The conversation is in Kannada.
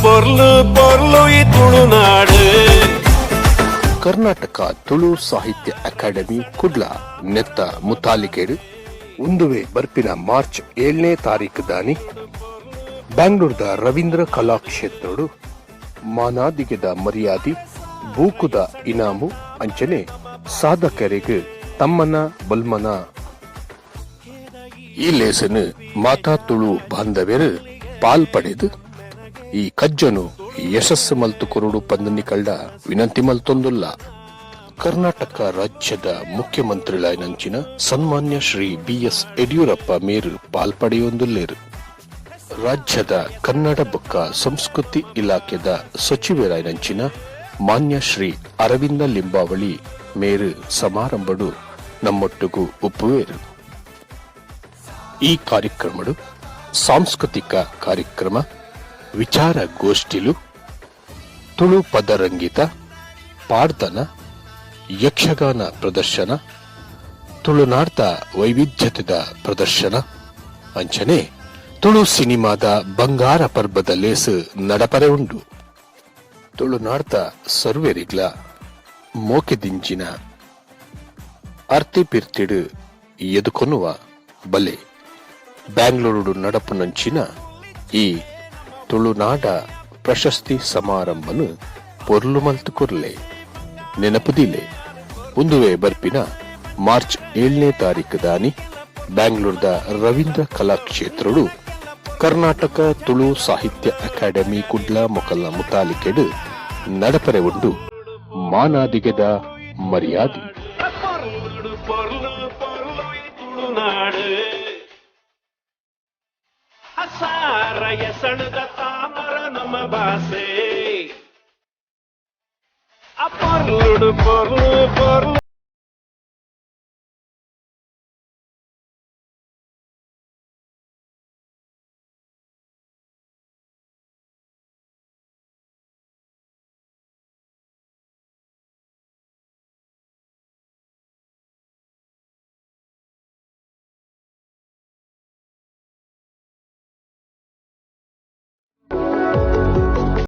ಪೊರ್ಲು ಪೊರ್ಲು ಈ ತುಳುನಾಡು. ಕರ್ನಾಟಕ ತುಳು ಸಾಹಿತ್ಯ ಅಕಾಡೆಮಿ ಕುಡ್ಲ ನೆತ್ತ ಮುತಾಲಿಕೆಡು ಉಂದುವೆ ಬರ್ಪಿನ ಮಾರ್ಚ್ 7ನೇ ತಾರೀಕು ದಾನಿ ಬ್ಯಾಂಗ್ಳೂರ್ದ ರವೀಂದ್ರ ಕಲಾಕ್ಷೇತ್ರೋಡು ಮಾನಾದಿಗೆದ ಮರ್ಯಾದಿ ಬೂಕುದ ಇನಾಮು ಅಂಚನೆ ಸಾಧಕರಿಗೆ ತಮ್ಮನ ಬಲ್ಮನ ಈ ಲೇಸನು ಮಾತಾ ತುಳು ಬಾಂಧವ್ಯರು ಪಾಲ್ಪಡೆದು ಈ ಕಜ್ಜನು ಯಶಸ್ಸು ಮಲ್ತು ಕೊರಡು ಪಂದನಿಕಳ್ಳ ವಿನಂತಿ ಮಲ್ತೊಂದುಲ್ಲ. ಕರ್ನಾಟಕ ರಾಜ್ಯದ ಮುಖ್ಯಮಂತ್ರಿಗಳಾಯನಂಚಿನ ಸನ್ಮಾನ್ಯ ಶ್ರೀ BS ಯಡಿಯೂರಪ್ಪ ಮೇರು ಪಾಲ್ಪಡೆಯೊಂದುಲ್ಲೇರು. ರಾಜ್ಯದ ಕನ್ನಡ ಬೊಕ್ಕ ಸಂಸ್ಕೃತಿ ಇಲಾಖೆದ ಸಚಿವರಾಯನಂಚಿನ ಮಾನ್ಯ ಶ್ರೀ ಅರವಿಂದ ಲಿಂಬಾವಳಿ ಮೇರು ಸಮಾರಂಭಡು ನಮ್ಮೊಟ್ಟಿಗೂ ಉಪ್ಪುವೇರು. ಈ ಕಾರ್ಯಕ್ರಮಡು ಸಾಂಸ್ಕೃತಿಕ ಕಾರ್ಯಕ್ರಮ, ವಿಚಾರ ಗೋಷ್ಠಿಲು, ತುಳು ಪದರಂಗಿತ, ಪಾಡ್ದನ, ಯಕ್ಷಗಾನ ಪ್ರದರ್ಶನ, ತುಳುನಾಡ್ದ ವೈವಿಧ್ಯತೆದ ಪ್ರದರ್ಶನ ಅಂಚನೆ ತುಳು ಸಿನಿಮಾದ ಬಂಗಾರ ಪರ್ಬದ ಲೇಸು ನಡಪರೆ ಉಂಡು. ತುಳುನಾಡ್ದ ಸರ್ವೆರಿಗ್ಲ ಮೋಕೆದಿಂಚಿನ ಅರ್ತಿಪಿರ್ತಿಡು ಎದುಕೊನ್ನುವ ಬಲೆ ಬ್ಯಾಂಗ್ಳೂರು ನಡಪುನಂಚಿನ ಈ ತುಳುನಾಡ ಪ್ರಶಸ್ತಿ ಸಮಾರಂಭನು ಪೊರ್ಲು ಮಲ್ತು ಕೊರ್ಲೆ ನೆನಪುದಿಲೆ ಉಂದುವೆ ಬರ್ಪಿನ ಮಾರ್ಚ್ 7ನೇ ತಾರೀಕು ದಾನಿ ಬ್ಯಾಂಗ್ಳೂರ್ದ ರವೀಂದ್ರ ಕಲಾಕ್ಷೇತ್ರೋಡು ಕರ್ನಾಟಕ ತುಳು ಸಾಹಿತ್ಯ ಅಕಾಡೆಮಿ ಕುಡ್ಲ ಮೊಕಲ್ನ ಮುತಾಲಿಕೆಡು ನಡಪರೆ ಉಂಡು ಮಾನಾದಿಗೆದ ಮರ್ಯಾದಿ. ಹಸಾರಯ ಸಣದ ತಾಮರ ನಮ್ಮ ಭಾಷೆ. ಪೊರ್ಲು